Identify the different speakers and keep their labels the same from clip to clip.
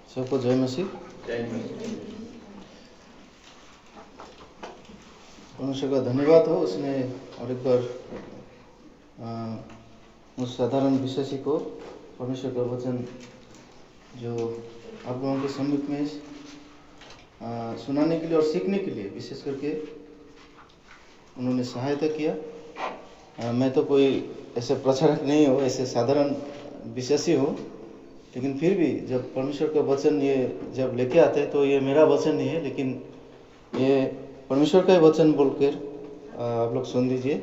Speaker 1: सबको जय मसीह। परमेश्वर का धन्यवाद हो, उसने और एक बार उस साधारण विश्वासी को परमेश्वर का वचन जो आप लोगों के सम्मुख में सुनाने के लिए और सीखने के लिए विशेष करके उन्होंने सहायता किया। मैं तो कोई ऐसे प्रचारक नहीं हूँ, ऐसे साधारण विश्वासी हूँ, लेकिन फिर भी जब परमेश्वर का वचन ये जब लेके आते हैं तो ये मेरा वचन नहीं है, लेकिन ये परमेश्वर का वचन बोलकर आप लोग सुन लीजिए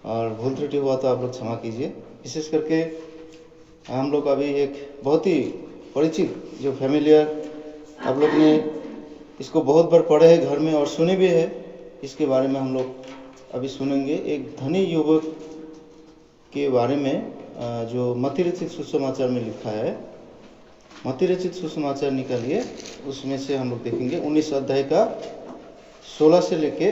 Speaker 1: और भूल त्रुटि हुआ तो आप लोग क्षमा कीजिए। विशेष करके हम लोग अभी एक बहुत ही परिचित जो फैमिलियर आप लोग ने इसको बहुत बार पढ़े है घर में और सुने भी है, इसके बारे में हम लोग अभी सुनेंगे। एक धनी युवक के बारे में जो मत्ती रचित सुसमाचार में लिखा है। मत्ती रचित सुसमाचार निकालिए, उसमें से हम लोग देखेंगे 19 अध्याय का 16 से लेके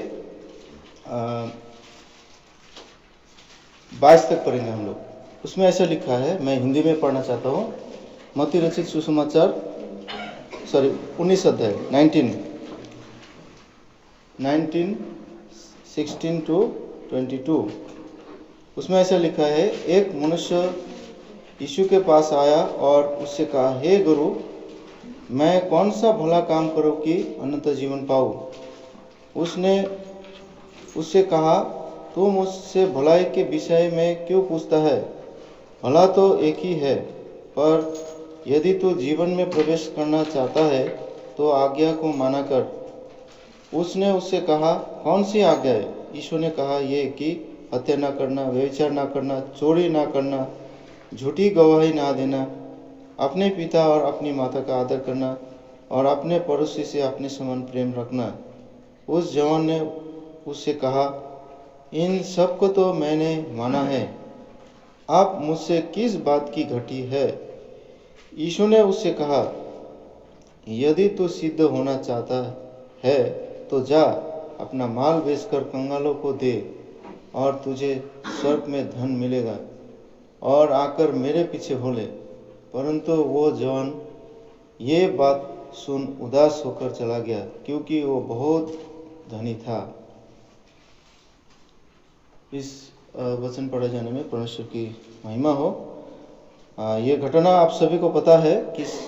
Speaker 1: 22 तक पढ़ेंगे हम लोग। उसमें ऐसा लिखा है, मैं हिंदी में पढ़ना चाहता हूँ। मत्ती रचित सुसमाचार 19 अध्याय 16 to 22। उसमें ऐसा लिखा है, एक मनुष्य यीशु के पास आया और उससे कहा, हे गुरु, मैं कौन सा भला काम करूं कि अनंत जीवन पाऊं? उसने उससे कहा, तू मुझसे भलाई के विषय में क्यों पूछता है? भला तो एक ही है, पर यदि तू जीवन में प्रवेश करना चाहता है तो आज्ञा को माना कर। उसने उससे कहा, कौन सी आज्ञा है? यीशु ने कहा, ये कि हत्या ना करना, व्यभिचार ना करना, चोरी ना करना, झूठी गवाही ना देना, अपने पिता और अपनी माता का आदर करना और अपने पड़ोसी से अपने समान प्रेम रखना। उस जवान ने उससे कहा, इन सब को तो मैंने माना है, आप मुझसे किस बात की घटी है? यीशु ने उससे कहा, यदि तू सिद्ध होना चाहता है तो जा, अपना माल बेचकर कंगालों को दे और तुझे स्वर्ग में धन मिलेगा, और आकर मेरे पीछे हो ले। परंतु वो जवान ये बात सुन उदास होकर चला गया, क्योंकि वो बहुत धनी था। इस वचन पढ़े जाने में परमेश्वर की महिमा हो। ये घटना आप सभी को पता है किस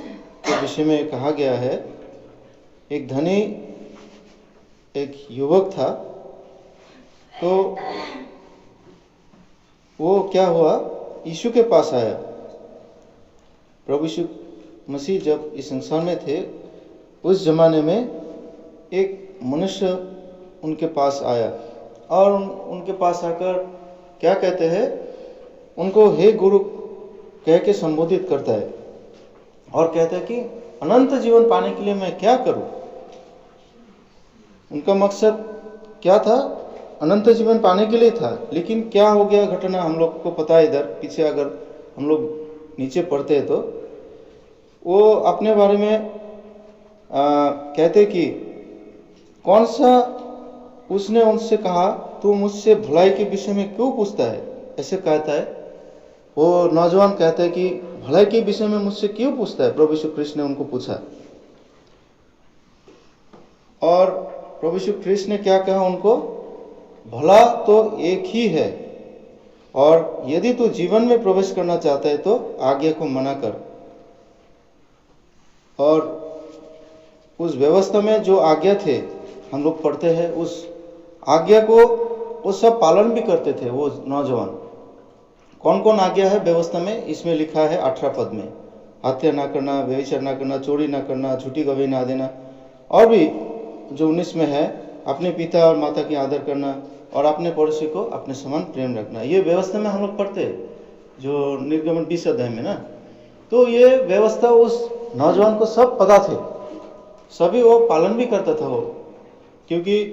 Speaker 1: के विषय में कहा गया है। एक धनी एक युवक था, तो वो क्या हुआ, यीशु के पास आया। प्रभु यीशु मसीह जब इस संसार में थे, उस जमाने में एक मनुष्य उनके पास आया और उनके पास आकर क्या कहते हैं, उनको हे गुरु कह के संबोधित करता है और कहता है कि अनंत जीवन पाने के लिए मैं क्या करूं? उनका मकसद क्या था? अनंत जीवन पाने के लिए था। लेकिन क्या हो गया घटना हम लोग को पता है। इधर पीछे अगर हम लोग नीचे पढ़ते हैं तो वो अपने बारे में कहते कि कौन सा, उसने उनसे कहा, तू मुझसे भलाई के विषय में क्यों पूछता है? ऐसे कहता है वो नौजवान, कहता है कि भलाई के विषय में मुझसे क्यों पूछता है? प्रभु यीशु ख्रिस्त ने उनको पूछा और प्रभु यीशु ख्रिस्त ने क्या कहा उनको? भला तो एक ही है, और यदि तू जीवन में प्रवेश करना चाहता है तो आज्ञा को मना कर। और उस व्यवस्था में जो आज्ञा थे हम लोग पढ़ते हैं, उस आज्ञा को वो सब पालन भी करते थे वो नौजवान। कौन कौन आज्ञा है व्यवस्था में? इसमें लिखा है 18 पद में, हत्या ना करना, व्यभिचार ना करना, चोरी ना करना, झूठी गवाही ना देना, और भी जो 19 में है, अपने पिता और माता की आदर करना और अपने पड़ोसी को अपने समान प्रेम रखना। ये व्यवस्था में हम लोग पढ़ते हैं जो निर्गमन 20 अध्याय में ना। तो ये व्यवस्था उस नौजवान को सब पता थे, सभी वो पालन भी करता था वो, क्योंकि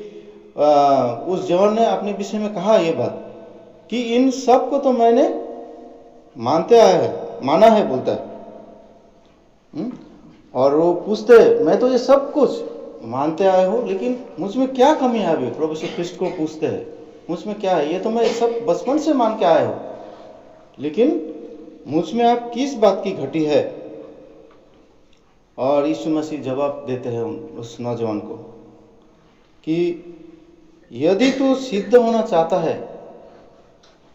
Speaker 1: उस जवान ने अपने विषय में कहा ये बात कि इन सब को तो मैंने माना है बोलता है। और वो पूछते, मैं तो ये सब कुछ मानते आए हो, लेकिन मुझ में क्या कमी है? अभी प्रभु यीशु ख्रिस्त को पूछते हैं, मुझ में क्या है? ये तो मैं सब बचपन से मान के आए हो, लेकिन मुझ में आप किस बात की घटी है? और यीशु मसीह जवाब देते हैं उस नौजवान को कि यदि तू सिद्ध होना चाहता है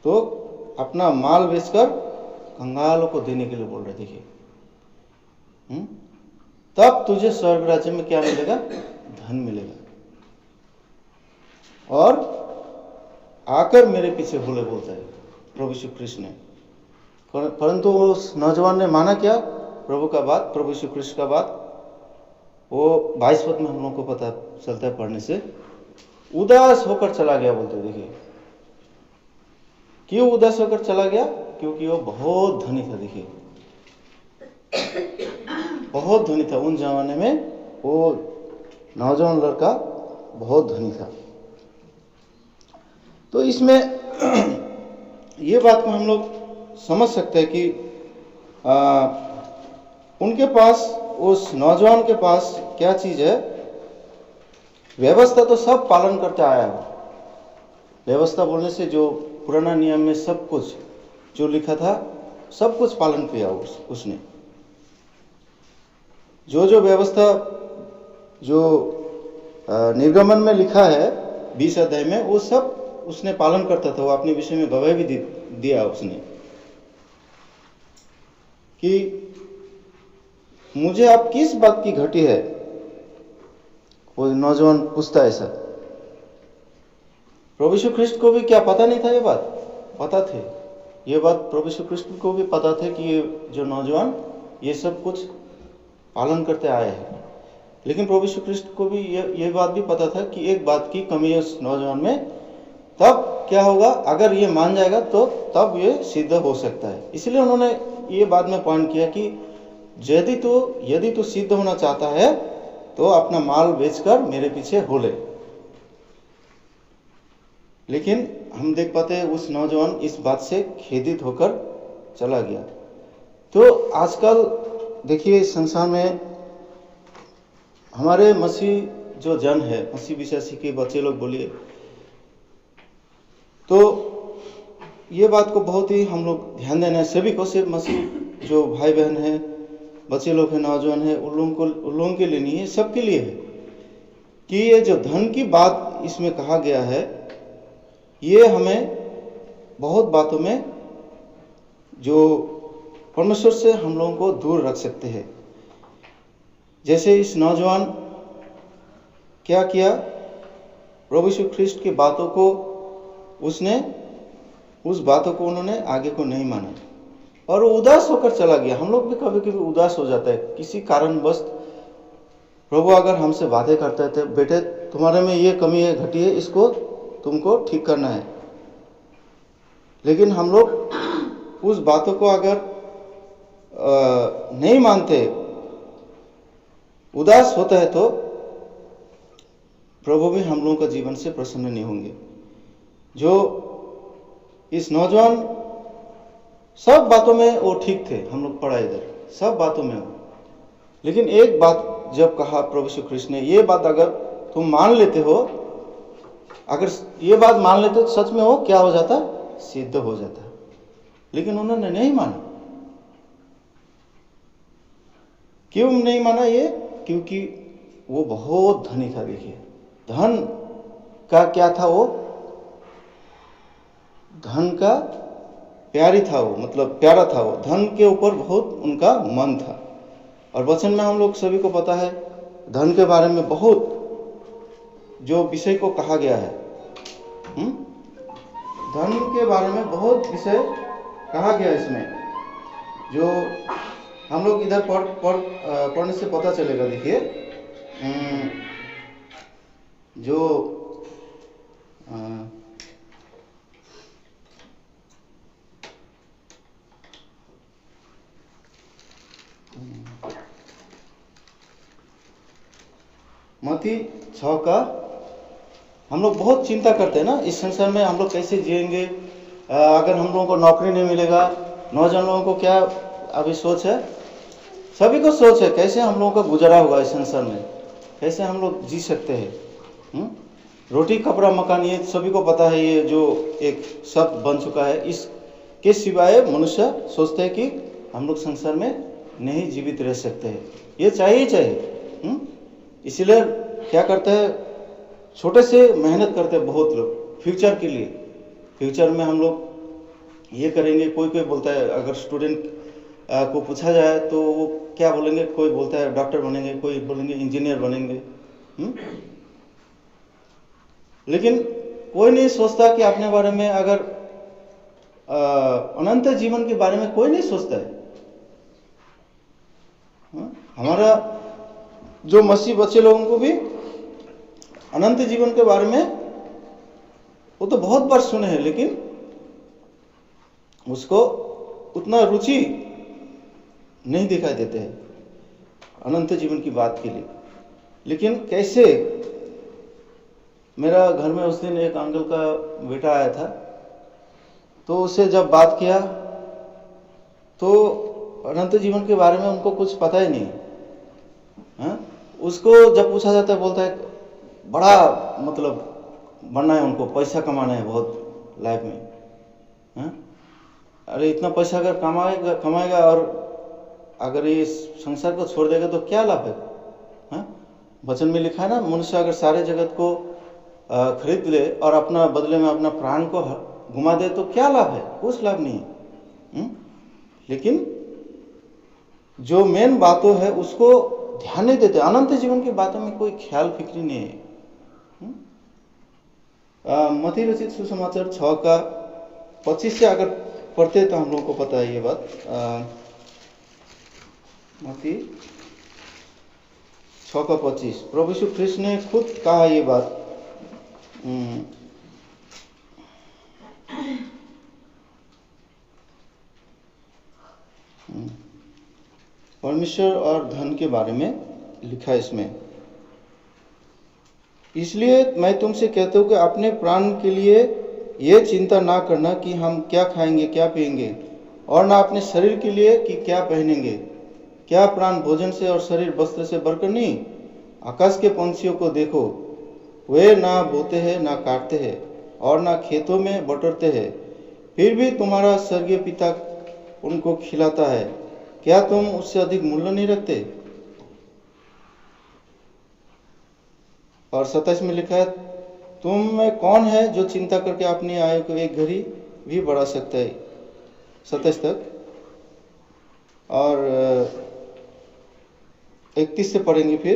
Speaker 1: तो अपना माल बेचकर कंगालों को देने के लिए बोल रहे। देखिए, तब तुझे स्वर्ग राज्य में क्या मिलेगा? धन मिलेगा, और आकर मेरे पीछे भूले बोलता है प्रभु यीशु कृष्ण ने। परंतु उस नौजवान ने माना क्या? प्रभु का बात, प्रभु यीशु कृष्ण का बात। वो 22 पद में हम लोगों को पता चलता है पढ़ने से, उदास होकर चला गया बोलते। देखिए, क्यों उदास होकर चला गया? क्योंकि वो बहुत धनी था। देखिए, बहुत धनी था। उन जमाने में वो नौजवान लड़का बहुत धनी था। तो इसमें ये बात को हम लोग समझ सकते हैं कि उनके पास, उस नौजवान के पास क्या चीज है? व्यवस्था तो सब पालन करते आया है। व्यवस्था बोलने से जो पुराना नियम में सब कुछ जो लिखा था सब कुछ पालन किया उसने। जो व्यवस्था जो निर्गमन में लिखा है 20 अध्याय में, वो सब उसने पालन करता था। वो अपने विषय में गवाही भी दिया उसने कि मुझे अब किस बात की घटी है? वो नौजवान पूछता है ऐसा। प्रभु यीशु ख्रिस्ट को भी क्या पता नहीं था? ये बात पता थे। ये बात प्रभु यीशु ख्रिस्ट को भी पता थे कि ये जो नौजवान ये सब कुछ पालन करते आए हैं। लेकिन प्रभु यीशु ख्रिस्ट को भी ये बात भी पता था कि एक बात की कमी है उस नौजवान में। तब क्या होगा? अगर ये मान जाएगा तो तब ये सिद्ध हो सकता है। इसलिए उन्होंने ये बाद में पॉइंट किया कि यदि तू सिद्ध होना चाहता है तो अपना माल बेचकर मेरे पीछे हो ले। लेकिन हम देख पाते हैं उस नौजवान इस बात से खेदित होकर चला गया। तो आजकल देखिए संसार में हमारे मसीह जो जन है, मसीह विश्वासी के बच्चे लोग बोलिए, तो ये बात को बहुत ही हम लोग ध्यान देना है। सभी को, सिर्फ मसीह जो भाई बहन है, बच्चे लोग हैं, नौजवान है, उन लोगों के लिए नहीं है, सबके लिए है कि ये जो धन की बात इसमें कहा गया है, ये हमें बहुत बातों में जो परमेश्वर से हम लोगों को दूर रख सकते हैं। जैसे इस नौजवान क्या किया? प्रभु यीशु ख्रिस्ट की बातों को उस बातों को उन्होंने आगे को नहीं माना और वो उदास होकर चला गया। हम लोग भी कभी कभी उदास हो जाता है किसी कारणवश। प्रभु अगर हमसे बातें करते थे, बेटे तुम्हारे में ये कमी है, घटी है, इसको तुमको ठीक करना है, लेकिन हम लोग उस बातों को अगर नहीं मानते, उदास होता है, तो प्रभु भी हम लोगों का जीवन से प्रसन्न नहीं होंगे। जो इस नौजवान सब बातों में वो ठीक थे, हम लोग पढ़ा इधर सब बातों में हो, लेकिन एक बात जब कहा प्रभु यीशु ख्रिस्ट ने, ये बात अगर तुम मान लेते हो, अगर ये बात मान लेते तो सच में वो क्या हो जाता? सिद्ध हो जाता। लेकिन उन्होंने नहीं माना। क्यों नहीं माना? ये क्योंकि वो बहुत धनी था। देखिए, धन का क्या था? वो धन का प्यारी था, वो मतलब प्यारा था। वो धन के ऊपर बहुत उनका मन था। और वचन में हम लोग सभी को पता है धन के बारे में बहुत जो विषय को कहा गया है। धन के बारे में बहुत विषय कहा गया है इसमें, जो हम लोग इधर पढ़ने से पता चलेगा। देखिए, जो मत्ती 6 का हम लोग बहुत चिंता करते हैं ना, इस संसार में हम लोग कैसे जिएंगे, अगर हम लोगों को नौकरी नहीं मिलेगा। नौजवान लोगों को क्या अभी सोच है? सभी को सोच है कैसे हम लोगों का गुजारा होगा इस संसार में, कैसे हम लोग जी सकते हैं। रोटी कपड़ा मकान ये सभी को पता है, ये जो एक शब्द बन चुका है। इसके सिवाय मनुष्य सोचते हैं कि हम लोग संसार में नहीं जीवित रह सकते हैं। ये चाहिए ही चाहिए। इसीलिए क्या करते हैं, छोटे से मेहनत करते हैं बहुत लोग फ्यूचर के लिए। फ्यूचर में हम लोग ये करेंगे, कोई कोई बोलता है, अगर स्टूडेंट को पूछा जाए तो वो क्या बोलेंगे, कोई बोलता है डॉक्टर बनेंगे, कोई बोलेंगे इंजीनियर बनेंगे। लेकिन कोई नहीं सोचता कि अपने बारे में, अगर अनंत जीवन के बारे में कोई नहीं सोचता है। हमारा जो मसीह बच्चे लोगों को भी अनंत जीवन के बारे में वो तो बहुत बार सुने हैं, लेकिन उसको उतना रुचि नहीं दिखाई देते हैं अनंत जीवन की बात के लिए। लेकिन कैसे, मेरा घर में उस दिन एक अंकल का बेटा आया था, तो उससे जब बात किया तो अनंत जीवन के बारे में उनको कुछ पता ही नहीं है। उसको जब पूछा जाता है, बोलता है बड़ा मतलब बनना है उनको, पैसा कमाना है बहुत लाइफ में। अरे इतना पैसा अगर कमाएगा और अगर ये संसार को छोड़ देगा तो क्या लाभ है? वचन में लिखा है ना, मनुष्य अगर सारे जगत को खरीद ले और अपना बदले में अपना प्राण को घुमा दे तो क्या लाभ है? कुछ लाभ नहीं है। लेकिन जो मेन बातों है उसको ध्यान नहीं देते। अनंत जीवन की बातों में कोई ख्याल फिक्री नहीं है। मत्ती रचित सुसमाचार 6:25 से अगर पढ़ते तो हम लोगों को पता है ये बात। मत्ती 6:25 प्रभु यीशु ख्रिस्त ने खुद कहा ये बात। परमेश्वर और धन के बारे में लिखा है इसमें। इसलिए मैं तुमसे कहता हूँ कि अपने प्राण के लिए ये चिंता ना करना कि हम क्या खाएंगे क्या पिएंगे, और ना अपने शरीर के लिए कि क्या पहनेंगे। क्या प्राण भोजन से और शरीर वस्त्र से बढ़कर नहीं? आकाश के पंछियों को देखो, वे ना बोते हैं ना काटते हैं और ना खेतों में बटोरते हैं, फिर भी तुम्हारा स्वर्गीय पिता उनको खिलाता है। क्या तुम उससे अधिक मूल्य नहीं रखते? और 27 में लिखा है, तुम में कौन है जो चिंता करके अपनी आयु को एक घड़ी भी बढ़ा सकता है? 27 तक। और 31 से पढ़ेंगे फिर।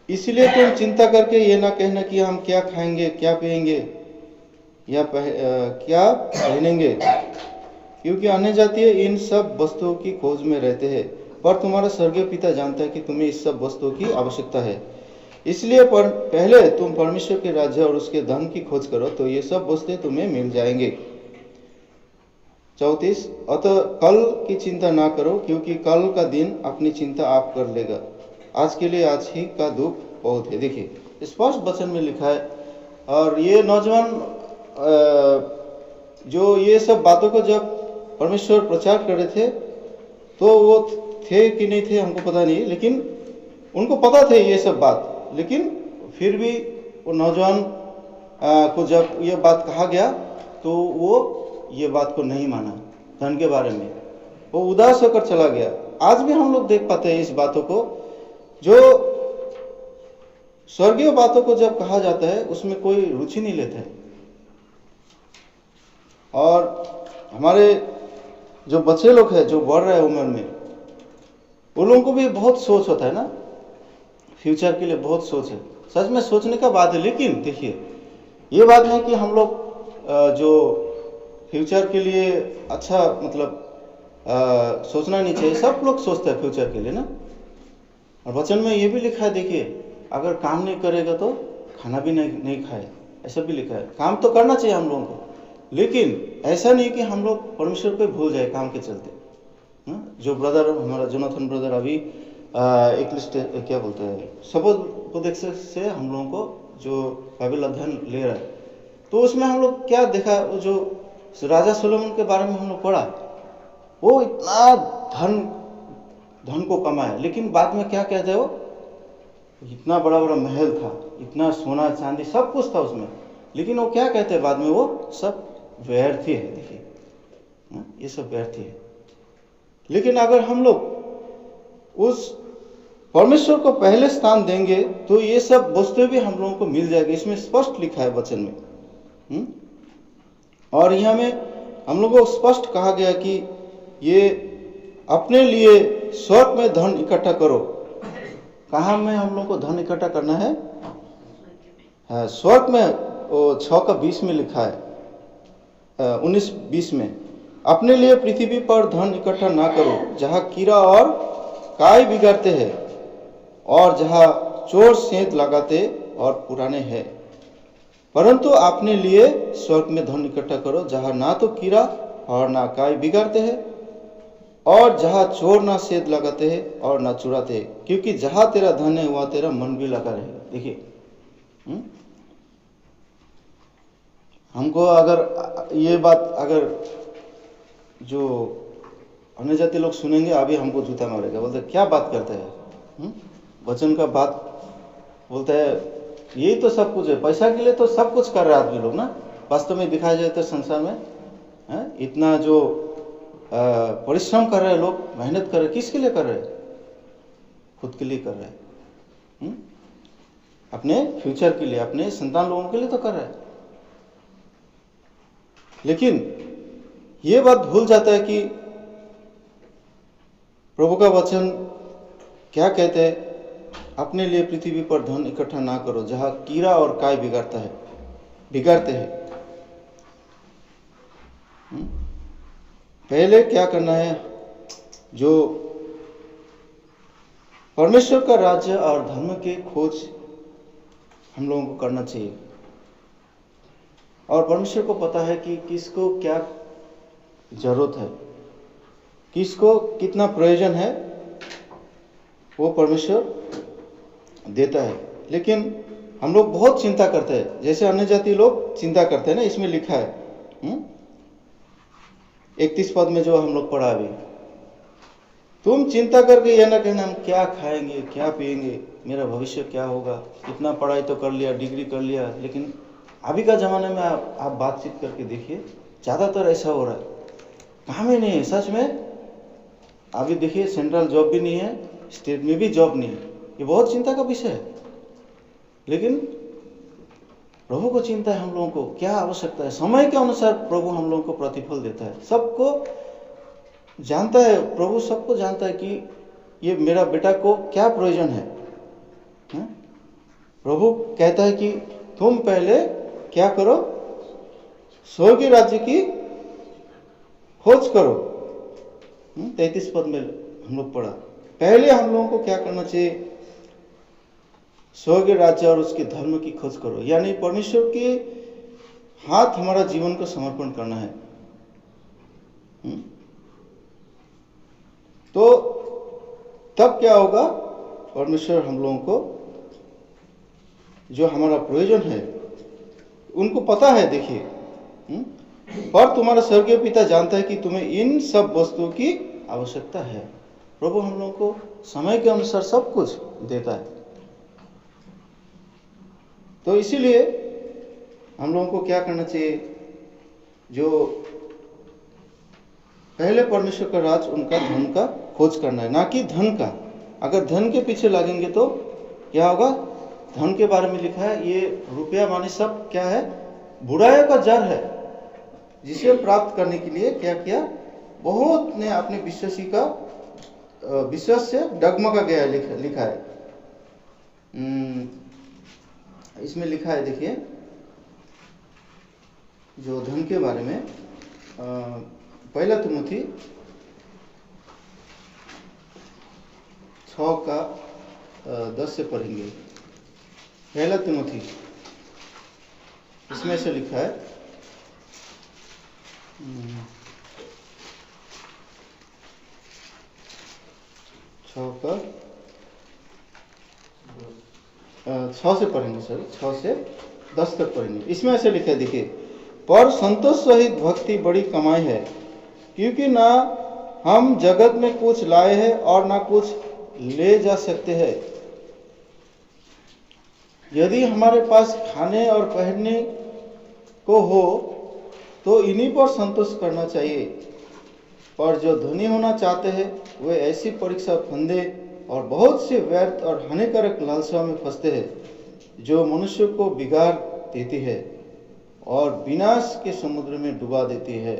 Speaker 1: इसलिए तुम चिंता करके ये ना कहना कि हम क्या खाएंगे क्या पिएंगे या क्या पहनेंगे, क्योंकि अन्य जातीय इन सब वस्तुओं की खोज में रहते हैं, पर तुम्हारा स्वर्गीय पिता जानता है कि तुम्हें इस सब वस्तुओं की आवश्यकता है। इसलिए पहले तुम परमेश्वर के राज्य और उसके धन की खोज करो, तो ये सब वस्तुएं तुम्हें मिल जाएंगे। 34 अतः कल की चिंता ना करो, क्योंकि कल का दिन अपनी चिंता आप कर लेगा। आज के लिए आज ही का दुख बहुत है। देखिए स्पष्ट वचन में लिखा है। और ये नौजवान जो ये सब बातों को जब परमेश्वर प्रचार कर रहे थे, तो वो थे कि नहीं थे हमको पता नहीं, लेकिन उनको पता थे ये सब बात। लेकिन फिर भी वो नौजवान को जब ये बात कहा गया तो वो ये बात को नहीं माना। धन के बारे में वो उदास होकर चला गया। आज भी हम लोग देख पाते हैं इस बातों को, जो स्वर्गीय बातों को जब कहा जाता है उसमें कोई रुचि नहीं लेता है। और हमारे जो बच्चे लोग हैं जो बढ़ रहे हैं उम्र में, उन लोगों को भी बहुत सोच होता है ना, फ्यूचर के लिए बहुत सोच है। सच में सोचने का बात है। लेकिन देखिए ये बात नहीं कि हम लोग जो फ्यूचर के लिए अच्छा मतलब सोचना नहीं चाहिए। सब लोग सोचते हैं फ्यूचर के लिए ना। और वचन में ये भी लिखा है, देखिए अगर काम नहीं करेगा तो खाना भी नहीं खाए, ऐसा भी लिखा है। काम तो करना चाहिए हम लोगों को, लेकिन ऐसा नहीं कि हम लोग परमेश्वर को भूल जाए काम के चलते। जो ब्रदर हमारा जोनाथन ब्रदर अभी एक लिस्ट क्या बोलते हैं सबोध से हम लोगों को जो बाइबल अध्ययन ले रहा है, तो उसमें हम लोग क्या देखा, वो जो राजा सोलोमन के बारे में हम लोग पढ़ा, वो इतना धन को कमाया, लेकिन बाद में क्या कहते हैं, वो इतना बड़ा बड़ा महल था, इतना सोना चांदी सब कुछ था उसमें, लेकिन वो क्या कहते हैं बाद में, वो सब व्यर्थ है। देखिए ये सब व्यर्थ है। लेकिन अगर हम लोग उस परमेश्वर को पहले स्थान देंगे तो ये सब वस्तुएं भी हम लोगों को मिल जाएगी। इसमें स्पष्ट लिखा है वचन में। और यहाँ में हम लोगों को स्पष्ट कहा गया कि ये अपने लिए स्वर्ग में धन इकट्ठा करो। कहाँ में हम लोग को धन इकट्ठा करना है? स्वर्ग में। 6:20 में लिखा है, 19-20 में, अपने लिए पृथ्वी पर धन इकट्ठा ना करो जहाँ कीड़ा और काई बिगाड़ते हैं और जहाँ चोर सेंध लगाते और पुराने हैं, परंतु अपने लिए स्वर्ग में धन इकट्ठा करो जहाँ ना तो कीड़ा और ना काई बिगाड़ते हैं और जहाँ चोर ना सेंध लगाते हैं और ना चुराते हैं, क्योंकि जहाँ तेरा धन है वहाँ तेरा मन भी लगा रहेगा। देखिए, हमको अगर ये बात अगर जो अन्य जाति लोग सुनेंगे अभी हमको जूता मारेगा, बोलते क्या बात करते हैं, वचन का बात बोलता है, यही तो सब कुछ है, पैसा के लिए तो सब कुछ कर रहे आदमी लोग ना। वास्तव में दिखाया जाए तो संसार में इतना जो परिश्रम कर रहे हैं लोग, मेहनत कर रहे हैं, किसके लिए कर रहे हैं? खुद के लिए कर रहे हैं, अपने फ्यूचर के लिए, अपने संतान लोगों के लिए तो कर रहे हैं। लेकिन ये बात भूल जाता है कि प्रभु का वचन क्या कहते हैं? अपने लिए पृथ्वी पर धन इकट्ठा ना करो जहाँ कीड़ा और काई बिगाड़ते हैं। पहले क्या करना है? जो परमेश्वर का राज्य और धर्म की खोज हम लोगों को करना चाहिए। और परमेश्वर को पता है कि किसको क्या जरूरत है, किसको कितना प्रयोजन है, वो परमेश्वर देता है। लेकिन हम लोग बहुत चिंता करते हैं, जैसे अन्य जाति लोग चिंता करते हैं ना। इसमें लिखा है 31 पद में जो हम लोग पढ़ा अभी, तुम चिंता करके यह ना कहना हम क्या खाएंगे, क्या पिएंगे, मेरा भविष्य क्या होगा। इतना पढ़ाई तो कर लिया, डिग्री कर लिया, लेकिन अभी का ज़माने में आप बातचीत करके देखिए, ज़्यादातर ऐसा हो रहा है। काम ही नहीं है सच में। अभी देखिए, सेंट्रल जॉब भी नहीं है, स्टेट में भी जॉब नहीं है। ये बहुत चिंता का विषय है। लेकिन प्रभु को चिंता है हम लोगों को क्या आवश्यकता है। समय के अनुसार प्रभु हम लोगों को प्रतिफल देता है। सबको जानता है, प्रभु सबको जानता है कि ये मेरा बेटा को क्या प्रयोजन है। प्रभु कहता है कि तुम पहले क्या करो? स्वर्गीय राज्य की खोज करो। 33 पद में हम लोग पढ़ा। पहले हम लोगों को क्या करना चाहिए? स्वर्गीय राज्य और उसके धर्म की खोज करो, यानी परमेश्वर के हाथ हमारा जीवन को समर्पण करना है। तो तब क्या होगा? परमेश्वर हम लोगों को जो हमारा प्रयोजन है उनको पता है। देखिए, पर तुम्हारा स्वर्गीय पिता जानता है कि तुम्हें इन सब वस्तुओं की आवश्यकता है। प्रभु हम लोगों को समय के अनुसार सब कुछ देता है। तो इसीलिए हम लोगों को क्या करना चाहिए? जो पहले परमेश्वर का राज, उनका धन का खोज करना है, ना कि धन का। अगर धन के पीछे लगेंगे तो क्या होगा? धन के बारे में लिखा है, ये रुपया माने सब क्या है? बुराइयों का जड़ है, जिसे प्राप्त करने के लिए क्या किया? बहुत ने अपने विश्वास से डगमगा गया। लिखा है, इसमें लिखा है, देखिए, जो धन के बारे में 1 तिमोथी 6:10 से पढ़ेंगे। 1 तिमोथी, इसमें से लिखा है 6 से पढ़ेंगे, 6 से 10 तक पढ़ेंगे। इसमें ऐसे लिखा है, देखिए, पर संतोष सहित भक्ति बड़ी कमाई है, क्योंकि ना हम जगत में कुछ लाए हैं और ना कुछ ले जा सकते हैं। यदि हमारे पास खाने और पहनने को हो तो इन्हीं पर संतोष करना चाहिए। पर जो धनी होना चाहते हैं वे ऐसी परीक्षा फंदे और बहुत सी व्यर्थ और हानिकारक लालसा में फंसते हैं जो मनुष्य को बिगाड़ देती है और विनाश के समुद्र में डुबा देती है।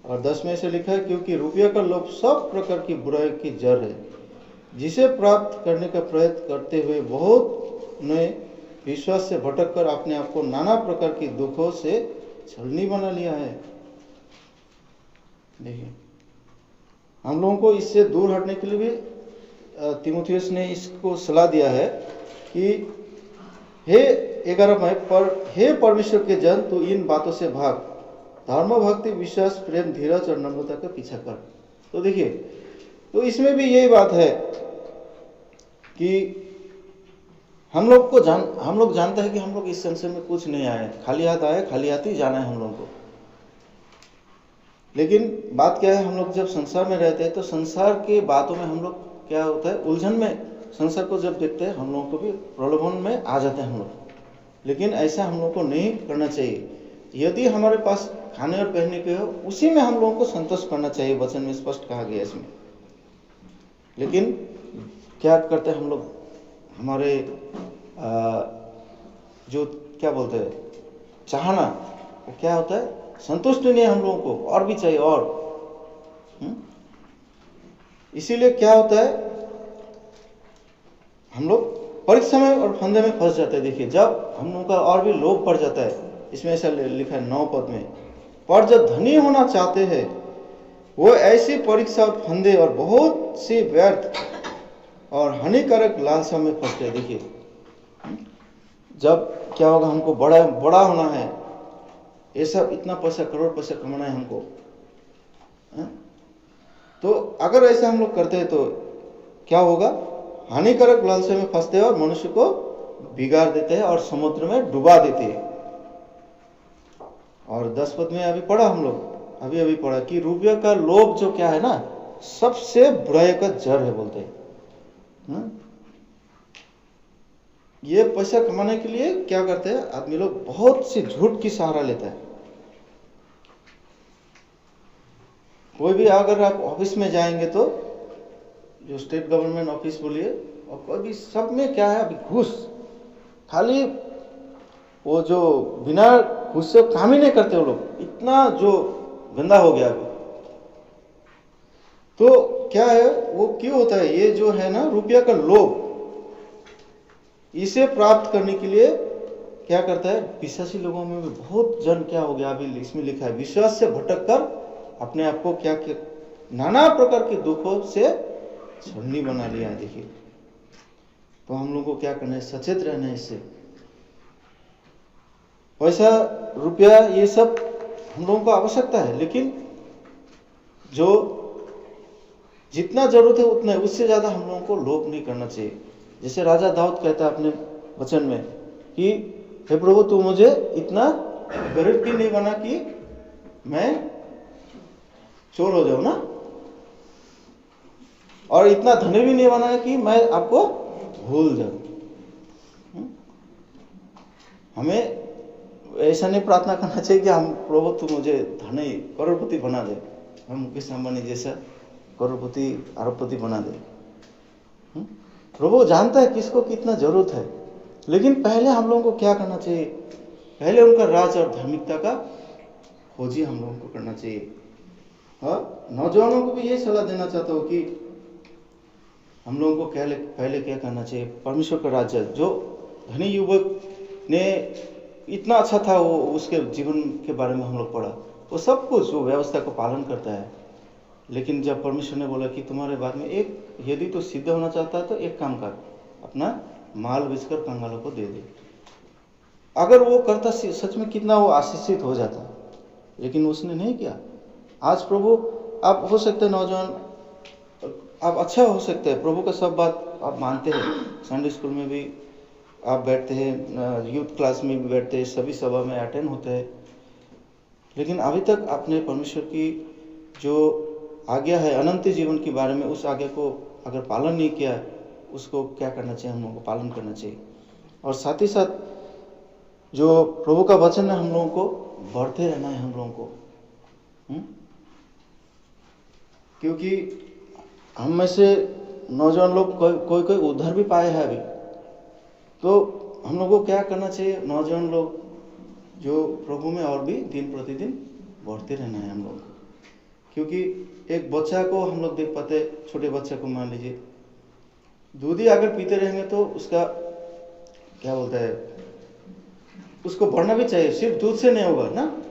Speaker 1: और 10 में से लिखा है, क्योंकि रुपया का लोभ सब प्रकार की बुराई की जड़ है, जिसे प्राप्त करने का प्रयत्न करते हुए बहुत ने विश्वास से भटक कर अपने आप को नाना प्रकार की दुखों से छलनी बना लिया है। देखिए, हम लोगों को इससे दूर हटने के लिए भी तीमुथियुस ने इसको सलाह दिया है कि हे 11 में, पर हे परमेश्वर के जन, तू इन बातों से भाग, धर्म, भक्ति, विश्वास, प्रेम, धीरज और नम्रता का पीछा कर। तो देखिए, तो इसमें भी यही बात है कि हम लोग जानते हैं कि हम लोग इस संसार में कुछ नहीं आए, खाली हाथ आए, खाली हाथ ही जाना है हम लोगों को। लेकिन बात क्या है, हम लोग जब संसार में रहते हैं तो संसार के बातों में हम लोग क्या होता है, उलझन में संसार को जब देखते हैं हम लोगों को भी प्रलोभन में आ जाते हैं हम लोग। लेकिन ऐसा हम लोग को नहीं करना चाहिए। यदि हमारे पास खाने और पहनने के हो, उसी में हम लोगों को संतोष करना चाहिए, वचन में स्पष्ट कहा गया इसमें। लेकिन क्या करते हैं हम लोग, हमारे जो क्या बोलते हैं चाहना, वो क्या होता है, संतुष्ट नहीं है हम लोगों को, और भी चाहिए और। इसीलिए क्या होता है, हम लोग परीक्षा में और फंदे में फंस जाते हैं। देखिए, जब हम लोगों का और भी लोभ बढ़ जाता है, इसमें ऐसा लिखा है 9 पद में, पर जब धनी होना चाहते हैं वो ऐसी परीक्षा और फंदे और बहुत सी व्यर्थ और हानिकारक लालसा में फंसते हैं। देखिए, जब क्या होगा, हमको बड़ा होना है, ये सब इतना पैसा, करोड़ पैसा कमाना है हमको, तो अगर ऐसा हम लोग करते हैं तो क्या होगा, हानिकारक लालसा में फंसते हैं और मनुष्य को बिगाड़ देते हैं और समुद्र में डुबा देते हैं। और 10 पद में अभी पढ़ा हम लोग, अभी पढ़ा कि रुपये का लोभ जो क्या है ना, सबसे बुराई का जड़ है बोलते हैं। ये पैसा कमाने के लिए क्या करते हैं आदमी लोग, बहुत सी झूठ की सहारा लेता है। कोई भी अगर आप ऑफिस में जाएंगे तो, जो स्टेट गवर्नमेंट ऑफिस बोलिए, और कोई भी, सब में क्या है अभी घूस, खाली वो जो बिना घूस से काम ही नहीं करते वो लोग, इतना जो गंदा हो गया अभी। तो क्या है, वो क्यों होता है, ये जो है ना रुपया का लोभ, इसे प्राप्त करने के लिए क्या करता है, विश्वासी लोगों में भी बहुत जन क्या हो गया, अभी इसमें लिखा है, विश्वास से भटक कर अपने आप को क्या नाना प्रकार के दुखों से छलनी बना लिया है। देखिए, तो हम लोगों को क्या करना है, सचेत रहना है इससे। पैसा, रुपया, ये सब हम लोगों को आवश्यकता है, लेकिन जो जितना जरूरत है उतना है, उससे ज्यादा हम लोगों को लोभ नहीं करना चाहिए। जैसे राजा दाऊद कहता है अपने वचन में कि हे प्रभु, तू मुझे इतना गरीब भी नहीं बना कि मैं चोर हो जाऊं ना, और इतना धनी भी नहीं बना कि मैं आपको भूल जाऊं। हमें ऐसा नहीं प्रार्थना करना चाहिए कि हम प्रभु तू मुझे धनी करोड़पति बना दे, हम मुकेश अंबानी जैसा करोड़पति अरबपति बना दे। प्रभु जानता है किसको कितना जरूरत है, लेकिन पहले हम लोगों को क्या करना चाहिए, पहले उनका राज और धार्मिकता का खोजी हम लोगों को करना चाहिए। हाँ, नौजवानों को भी यही सलाह देना चाहता हूँ कि हम लोगों को पहले क्या करना चाहिए, परमेश्वर का राज्य, जो धनी युवक ने इतना अच्छा था, वो उसके जीवन के बारे में हम लोग पढ़ा, वो सब कुछ वो व्यवस्था को पालन करता है। लेकिन जब परमेश्वर ने बोला कि तुम्हारे बाद में एक, यदि तो सिद्ध होना चाहता है तो एक काम कर, अपना माल बेचकर कंगालों को दे दे। अगर वो करता सच में कितना वो आशीषित हो जाता, लेकिन उसने नहीं किया। आज प्रभु, आप हो सकते हैं नौजवान, आप अच्छा हो सकते हैं, प्रभु का सब बात आप मानते हैं, संडे स्कूल में भी आप बैठते हैं, यूथ क्लास में भी बैठते हैं, सभी सभा में अटेंड होते हैं, लेकिन अभी तक आपने परमेश्वर की जो आज्ञा है अनंत जीवन के बारे में, उस आज्ञा को अगर पालन नहीं किया, उसको क्या करना चाहिए, हम लोगों को पालन करना चाहिए। और साथ ही साथ जो प्रभु का वचन है, हम लोगों को बढ़ते रहना है हम लोगों को। क्योंकि हम में से नौजवान लोग कोई कोई उधर भी पाए हैं अभी। तो हम लोगों को क्या करना चाहिए? नौजवान लोग जो प्रभु में और भी दिन प्रतिदिन बढ़ते रहना है हम लोग को। क्योंकि एक बच्चा को हम लोग देख पाते, छोटे बच्चे को मान लीजिए, दूध ही अगर पीते रहेंगे तो उसका क्या बोलता है, उसको बढ़ना भी चाहिए, सिर्फ दूध से नहीं होगा ना,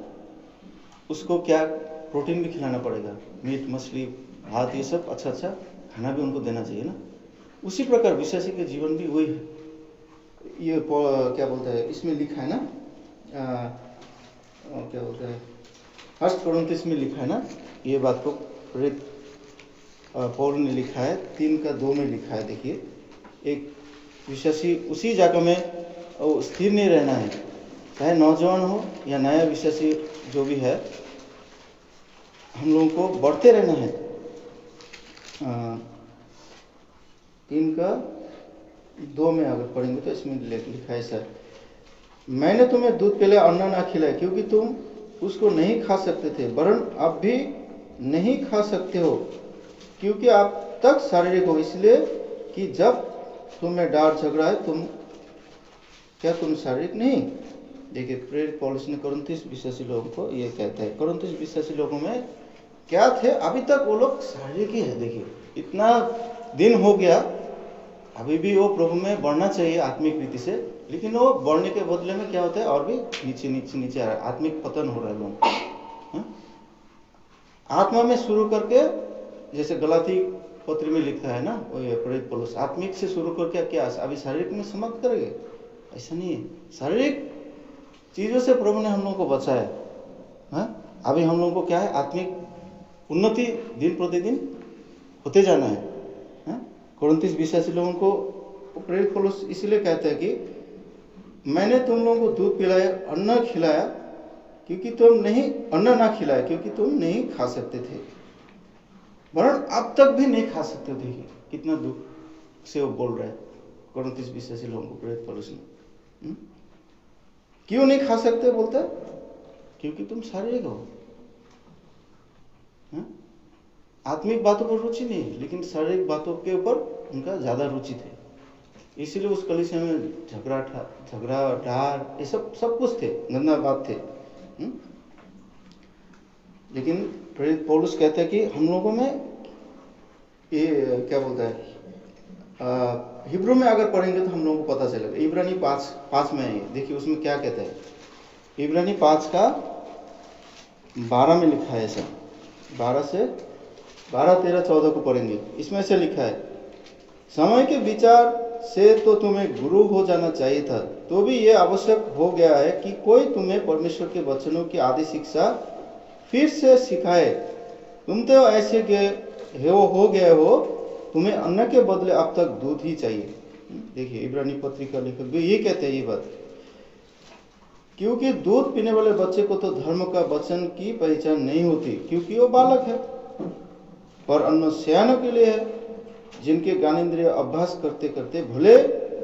Speaker 1: उसको क्या प्रोटीन भी खिलाना पड़ेगा, मीट मछली भात ये सब अच्छा अच्छा खाना भी उनको देना चाहिए ना। उसी प्रकार विश्वासी के जीवन भी वही है। ये क्या बोलता है, इसमें लिखा है ना, क्या बोलता है, 1 कोरिन्थियों में लिखा है ना, ये बात को प्रेरित पौल ने लिखा है, 3:2 में लिखा है। देखिए, एक विश्वासी उसी जगह में स्थिर नहीं रहना है, चाहे नौजवान हो या नया विश्वासी जो भी है, हम लोगों को बढ़ते रहना है। 3:2 में अगर पढ़ेंगे तो इसमें लिखा है, सर मैंने तुम्हें दूध पिलाया, अन्न ना खिलाया, क्योंकि तुम उसको नहीं खा सकते थे, वरन अब भी नहीं खा सकते हो, क्योंकि आप तक शारीरिक हो, इसलिए कि जब तुम्हें डार झगड़ा है तुम शारीरिक नहीं। देखिए, प्रेरित पौलुस ने कोरिन्थियों विश्वासी लोगों को ये कहता है, कोरिन्थियों विश्वासी लोगों में क्या थे, अभी तक वो लोग शारीरिक ही है। देखिए, इतना दिन हो गया, अभी भी वो प्रभु में बढ़ना चाहिए आत्मिक रीति से, लेकिन वो बढ़ने के बदले में क्या होता है, और भी नीचे नीचे नीचे आ रहा है, आत्मिक पतन हो रहा है लोग। आत्मा में शुरू करके, जैसे गलाती पत्र में लिखा है ना, वो प्रेरित पौलुस, आत्मिक से शुरू करके क्या अभी शारीरिक में समाप्त करेंगे? ऐसा नहीं है। शारीरिक चीजों से प्रभु ने हम लोगों को बचाया। अभी हम लोगों को क्या है, आत्मिक उन्नति दिन प्रतिदिन होते जाना है। कोरिन्थियों विश्वासी लोगों को प्रेरित पौलुस इसलिए कहता है कि मैंने तुम लोगों को दूध पिलाया, अन्न खिलाया, क्योंकि तुम नहीं, अन्न ना खिलाया क्योंकि तुम नहीं खा सकते थे, वरन अब तक भी नहीं खा सकते। देखिए कितना दुख से वो बोल रहा है कोरिन्थियों विश्वासी लोगों को प्रेरित पौलुस ने। क्यों नहीं खा सकते बोलता है? क्योंकि तुम शारीरिक हो। आत्मिक बातों पर रुचि नहीं, लेकिन शारीरिक बातों के ऊपर उनका ज्यादा रुचि थे, इसीलिए उस कलीसिया में झगड़ा डार ये सब कुछ थे, गंदा बात थे। लेकिन प्रेरित पौलुस कहते हैं कि हम लोगों में ये क्या बोलता है, हिब्रू में अगर पढ़ेंगे तो हम लोगों को पता चलेगा। इब्रानी 5 में है, देखिए उसमें क्या कहता है। इब्रानी 5:12 में लिखा है ऐसा, 12 से 12, 13, 14 को पढ़ेंगे। इसमें से लिखा है, समय के विचार से तो तुम्हें गुरु हो जाना चाहिए था, तो भी यह आवश्यक हो गया है कि कोई तुम्हें परमेश्वर के वचनों की आदि शिक्षा फिर से सिखाए। तुम तो ऐसे हो गए हो, तुम्हें अन्न के बदले अब तक दूध ही चाहिए। देखिए, इब्रानी पत्रिका लेखक भी ये कहते हैं ये बात, क्योंकि दूध पीने वाले बच्चे को तो धर्म का वचन की पहचान नहीं होती, क्योंकि वो बालक है, पर अन्न सयानों के लिए है, जिनके ज्ञानेंद्रिय अभ्यास करते करते भले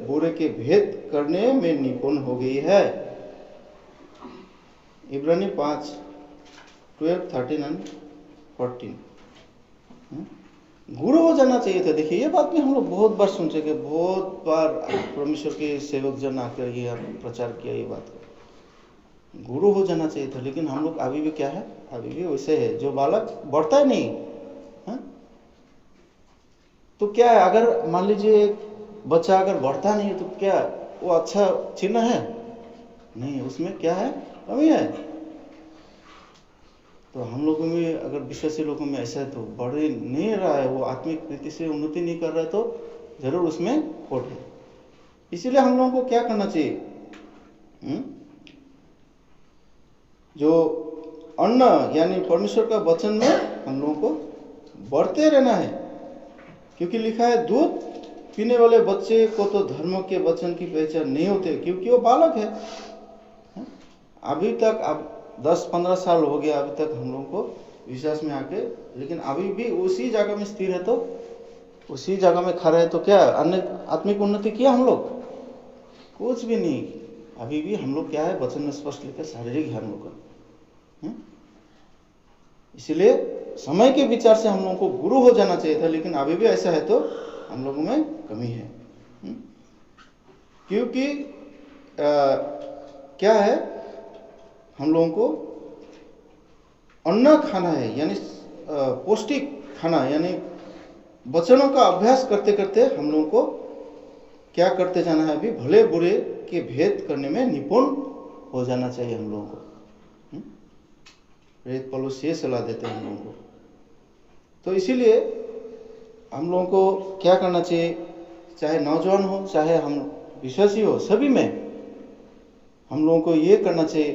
Speaker 1: बुरे के भेद करने में निपुण हो गई है। इब्रानी 5:12, 13 और 14। गुरु हो जाना चाहिए था। देखिए, ये बात भी हम लोग बहुत बार सुन चुके, बहुत बार परमेश्वर के सेवक जन आकर ये प्रचार किया ये बात, गुरु हो जाना चाहिए था। लेकिन हम लोग अभी भी क्या है, अभी भी वैसे है, जो बालक बढ़ता है नहीं। तो क्या है, अगर मान लीजिए बच्चा अगर बढ़ता नहीं है तो क्या वो अच्छा चिन्ह है? नहीं, उसमें क्या है, कमी है। तो हम लोगों में, अगर विश्वासी लोगों में ऐसा है तो बढ़ नहीं रहा है, वो आत्मिक रीति से उन्नति नहीं कर रहा है, तो जरूर उसमें खोट है। इसीलिए हम लोगों को क्या करना चाहिए, जो अन्न यानी परमेश्वर का वचन में हम लोगों को बढ़ते रहना है, क्योंकि लिखा है, दूध पीने वाले बच्चे को तो धर्म के वचन की पहचान नहीं होते, क्योंकि वो बालक है। अभी तक अब 10-15 साल हो गया अभी तक हम लोगों को विश्वास में आके, लेकिन अभी भी उसी जगह में स्थिर है, तो उसी जगह में खड़ा है, तो क्या अन्य आत्मिक उन्नति किया हम लोग? कुछ भी नहीं। अभी भी हम लोग क्या है, वचन में स्पष्ट लिखा, शारीरिक है हम लोग का। इसलिए समय के विचार से हम लोगों को गुरु हो जाना चाहिए था, लेकिन अभी भी ऐसा है तो हम लोगों में कमी है। क्योंकि क्या है, हम लोगों को अन्न खाना है, यानी पौष्टिक खाना, यानी वचनों का अभ्यास करते करते हम लोगों को क्या करते जाना है, अभी भले बुरे के भेद करने में निपुण हो जाना चाहिए हम लोगों को। प्रेरित पौलुस ये सलाह देते हैं हम लोगों को। तो इसीलिए हम लोगों को क्या करना चाहिए, चाहे नौजवान हो चाहे हम विश्वासी हो, सभी में हम लोगों को ये करना चाहिए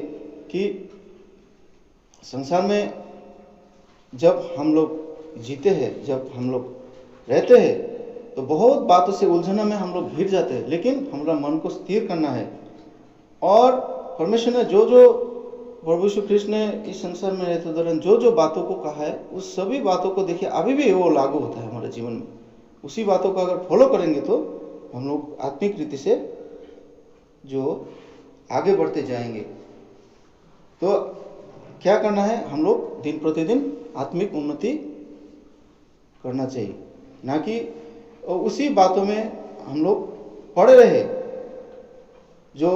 Speaker 1: कि संसार में जब हम लोग जीते हैं, जब हम लोग रहते हैं, तो बहुत बातों से उलझनों में हम लोग घिर जाते हैं, लेकिन हमारा मन को स्थिर करना है। और परमेश्वर ने जो जो, प्रभु यीशु ख्रिस्त ने इस संसार में रहते दौरान जो जो बातों को कहा है, उस सभी बातों को देखिए अभी भी वो लागू होता है हमारे जीवन में। उसी बातों को अगर फॉलो करेंगे तो हम लोग आत्मिक रीति से जो आगे बढ़ते जाएंगे। तो क्या करना है, हम लोग दिन प्रतिदिन आत्मिक उन्नति करना चाहिए, ना कि उसी बातों में हम लोग पड़े रहे। जो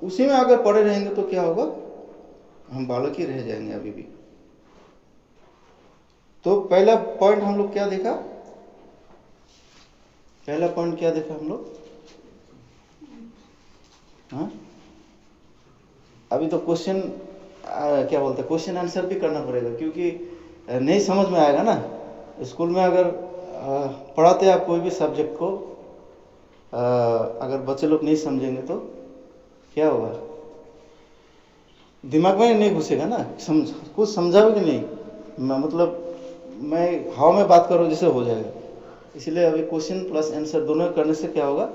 Speaker 1: उसी में अगर पड़े रहेंगे तो क्या होगा, हम बालक ही रह जाएंगे अभी भी। तो पहला पॉइंट हम लोग क्या देखा, पहला पॉइंट क्या देखा हम लोग, हाँ अभी तो क्वेश्चन क्या बोलते हैं, क्वेश्चन आंसर भी करना पड़ेगा, क्योंकि नहीं समझ में आएगा ना। स्कूल में अगर पढ़ाते आप कोई भी सब्जेक्ट को, अगर बच्चे लोग नहीं समझेंगे तो क्या होगा, दिमाग में नहीं घुसेगा ना, कुछ समझाओगे नहीं, मतलब मैं हाव में बात करूँ जैसे हो जाएगा। इसलिए अभी क्वेश्चन प्लस आंसर दोनों करने से क्या होगा,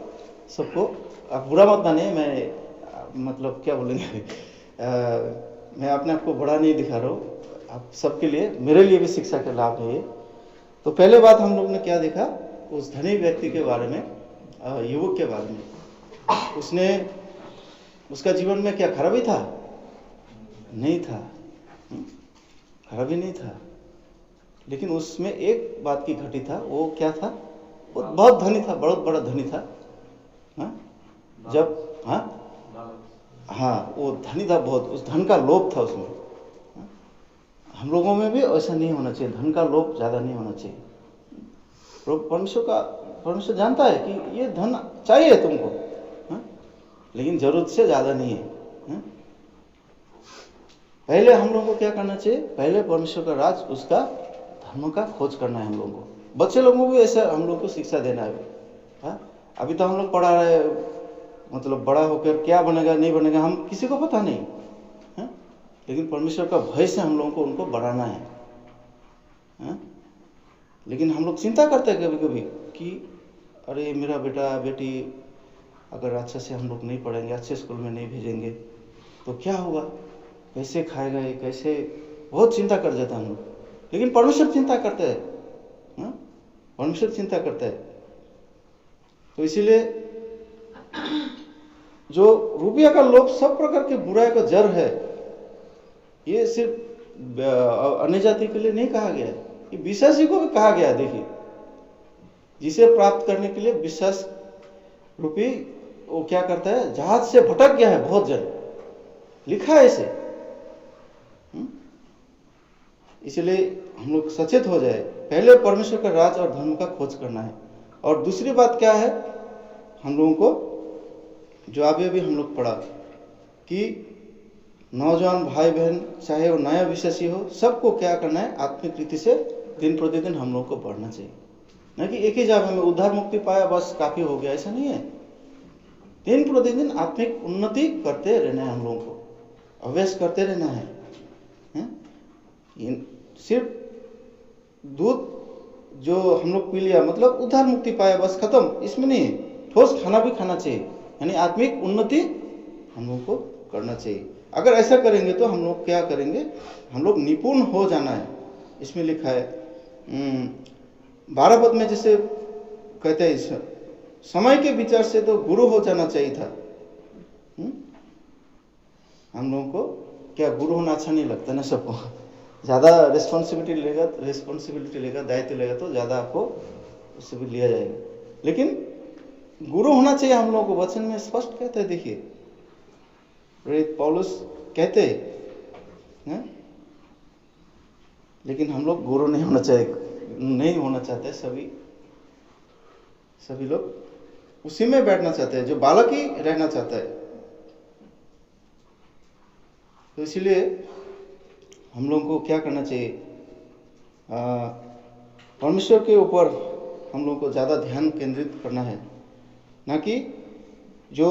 Speaker 1: सबको, आप बुरा मत मानिए, मैं मतलब क्या बोलेंगे, मैं अपने आप को बड़ा नहीं दिखा रहा हूँ, आप सबके लिए, मेरे लिए भी शिक्षा का लाभ है ये। तो पहले बात हम लोग ने क्या देखा, उस धनी व्यक्ति के बारे में, युवक के बारे में। उसका जीवन में क्या खराबी था, नहीं था, खराबी नहीं था, लेकिन उसमें एक बात की घटी था। वो क्या था, वो बहुत धनी था, बहुत बड़ा धनी था। जब हाँ वो धनी था बहुत, उस धन का लोभ था उसमें। हम लोगों में भी ऐसा नहीं होना चाहिए, धन का लोभ ज़्यादा नहीं होना चाहिए। परमेश्वर जानता है कि ये धन चाहिए तुमको, लेकिन जरूरत से ज़्यादा नहीं है। पहले हम लोगों को क्या करना चाहिए, पहले परमेश्वर का राज, उसका धर्म का खोज करना है हम लोगों को। बच्चे लोगों को भी ऐसा हम लोग को शिक्षा देना है। अभी तो हम लोग पढ़ा रहे, मतलब बड़ा होकर क्या बनेगा नहीं बनेगा हम किसी को पता नहीं है, लेकिन परमेश्वर का भय से हम लोगों को उनको बढ़ाना है। लेकिन हम लोग चिंता करते हैं कभी कभी कि अरे मेरा बेटा बेटी अगर अच्छा से हम लोग नहीं पढ़ेंगे, अच्छे स्कूल में नहीं भेजेंगे तो क्या होगा, कैसे खाएगा ये, कैसे, बहुत चिंता कर जाता है हम लोग। लेकिन परमेश्वर चिंता करते हैं, परमेश्वर चिंता करता है। तो इसीलिए जो रुपया का लोभ सब प्रकार के बुराई का जड़ है, ये सिर्फ अन्य जाति के लिए नहीं कहा गया है, ये विश्वासी को भी कहा गया है। देखिए, जिसे प्राप्त करने के लिए विश्वास रूपी वो क्या करता है, जहाज से भटक गया है बहुत जन, लिखा है इसे। इसलिए हम लोग सचेत हो जाए, पहले परमेश्वर का राज और धर्म का खोज करना है। और दूसरी बात क्या है, हम लोगों को जो अभी हम लोग पढ़ा कि नौजवान भाई बहन चाहे वो नया विश्वासी हो, सबको क्या करना है, आत्मिक रीति से दिन प्रतिदिन हम लोग को बढ़ना चाहिए। ना कि एक ही जगह में उद्धार मुक्ति पाया बस काफी हो गया, ऐसा नहीं है। दिन प्रतिदिन आत्मिक उन्नति करते रहना है, हम लोगों को अभ्यास करते रहना है। सिर्फ दूध जो हम लोग पी लिया मतलब उद्धार मुक्ति पाया बस खत्म, इसमें नहीं है। ठोस खाना भी खाना चाहिए, यानी आत्मिक उन्नति हम लोग को करना चाहिए। अगर ऐसा करेंगे तो हम लोग क्या करेंगे, हम लोग निपुण हो जाना है। इसमें लिखा है 12 पद में जैसे कहते हैं, समय के विचार से तो गुरु हो जाना चाहिए था। हम लोगों को क्या गुरु होना अच्छा नहीं लगता ना सबको, ज़्यादा रिस्पॉन्सिबिलिटी लेगा, दायित्व लेगा तो ज़्यादा आपको उससे भी लिया जाएगा। लेकिन गुरु होना चाहिए हम लोगों को, वचन में स्पष्ट कहते हैं। देखिए प्रेरित पौलुस कहते हैं, लेकिन हम लोग गुरु नहीं होना चाहते। सभी लोग उसी में बैठना चाहते हैं जो बालक ही रहना चाहता है। तो इसलिए हम लोगों को क्या करना चाहिए, परमेश्वर के ऊपर हम लोगों को ज़्यादा ध्यान केंद्रित करना है, ना कि जो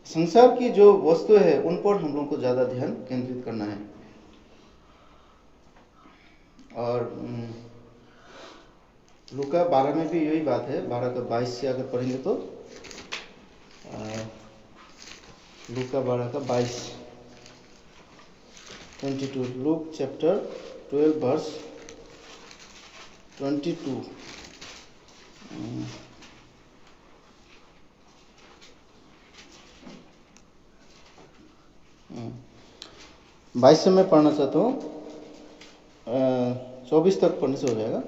Speaker 1: संसार की जो वस्तु है उन पर हम लोगों को ज़्यादा ध्यान केंद्रित करना है। और लूका 12 में भी यही बात है। 12 का 22 से अगर पढ़ेंगे तो लूका 12 का 22 लूक चैप्टर 12 वर्स 22। 22 से मैं पढ़ना चाहता हूँ, 24 तक पढ़ने से हो जाएगा।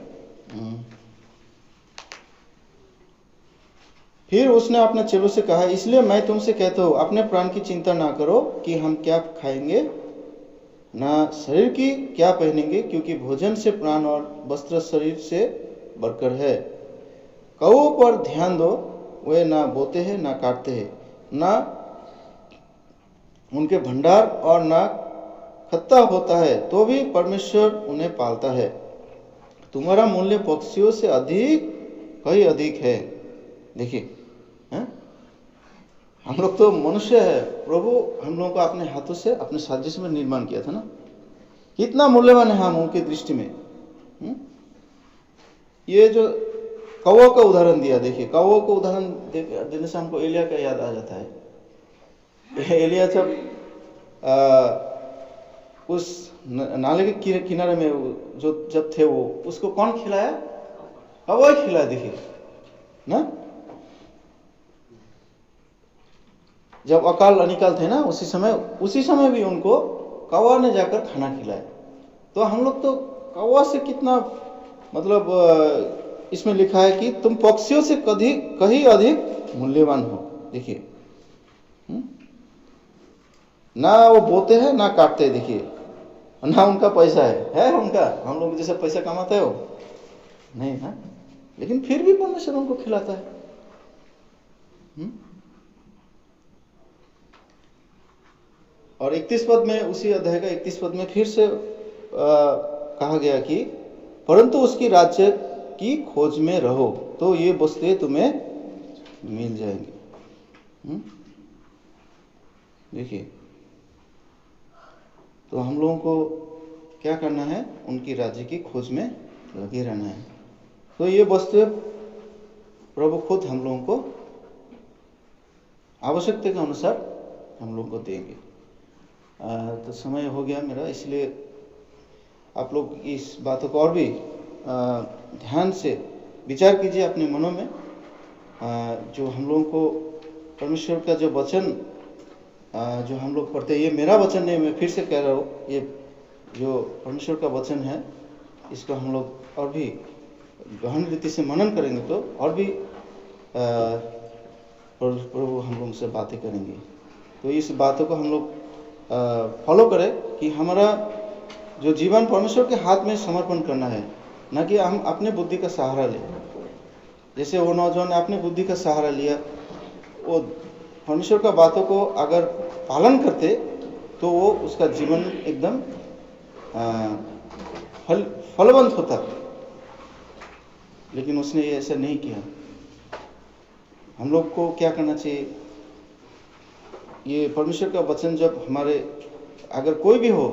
Speaker 1: फिर उसने अपने चेलों से कहा, इसलिए मैं तुमसे कहता हूँ, अपने प्राण की चिंता ना करो कि हम क्या खाएंगे, ना शरीर की क्या पहनेंगे, क्योंकि भोजन से प्राण और वस्त्र शरीर से बढ़कर है। कौओं पर ध्यान दो, वे ना बोते हैं ना काटते हैं, ना उनके भंडार और ना खत्ता होता है, तो भी परमेश्वर उन्हें पालता है। तुम्हारा मूल्य पक्षियों से कहीं अधिक है। देखिए हम लोग तो मनुष्य है, प्रभु हम लोगों को अपने हाथों से अपने साजिश में निर्माण किया था ना, कितना मूल्यवान है हम उनकी दृष्टि में। ये जो कौओं का उदाहरण दिया, देखिए कौओं को उदाहरण देने से हमको एलिया का याद आ जाता है। एलिया जब उस नाले के किनारे में जब थे, वो उसको कौन खिलाया? कौवा ही खिलाया। देखिए ना, जब अकाल अनिकाल थे ना, उसी समय भी उनको कौवा ने जाकर खाना खिलाया। तो हम लोग तो कौवा से कितना, मतलब इसमें लिखा है कि तुम पक्षियों से कहीं अधिक मूल्यवान हो। देखिए ना वो बोते हैं ना काटते हैं, देखिए ना उनका पैसा है उनका, हम लोग जैसे पैसा कमाते हो नहीं ना, लेकिन फिर भी परमेश्वर उनको खिलाता है। और 31 पद में, उसी अध्याय का 31 पद में फिर से कहा गया कि परंतु उसकी राज्य की खोज में रहो तो ये वस्तुएं तुम्हें मिल जाएंगी। देखिए तो हम लोगों को क्या करना है, उनकी राज्य की खोज में लगे रहना है। तो ये वस्तुएं प्रभु खुद हम लोगों को आवश्यकता के अनुसार हम लोगों को देंगे। तो समय हो गया मेरा, इसलिए आप लोग इस बातों को और भी ध्यान से विचार कीजिए अपने मनों में। जो हम लोगों को परमेश्वर का जो वचन जो हम लोग पढ़ते हैं, ये मेरा वचन नहीं, मैं फिर से कह रहा हूँ, ये जो परमेश्वर का वचन है, इसको हम लोग और भी गहन रीति से मनन करेंगे तो और भी प्रभु हम लोग से बातें करेंगे। तो इस बातों को हम लोग फॉलो करें कि हमारा जो जीवन परमेश्वर के हाथ में समर्पण करना है, ना कि हम अपने बुद्धि का सहारा लें। जैसे वो नौजवान ने अपने बुद्धि का सहारा लिया, वो परमेश्वर का बातों को अगर पालन करते तो वो उसका जीवन एकदम फलवंत होता, लेकिन उसने ऐसा नहीं किया। हम लोग को क्या करना चाहिए, ये परमेश्वर का वचन जब हमारे अगर कोई भी हो,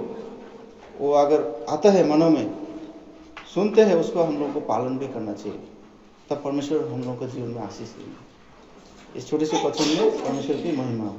Speaker 1: वो अगर आता है मनों में, सुनते हैं, उसको हम लोग को पालन भी करना चाहिए, तब परमेश्वर हम लोग के जीवन में आशीष देंगे। इस छोटे से वचन में परमेश्वर की महिमा हो।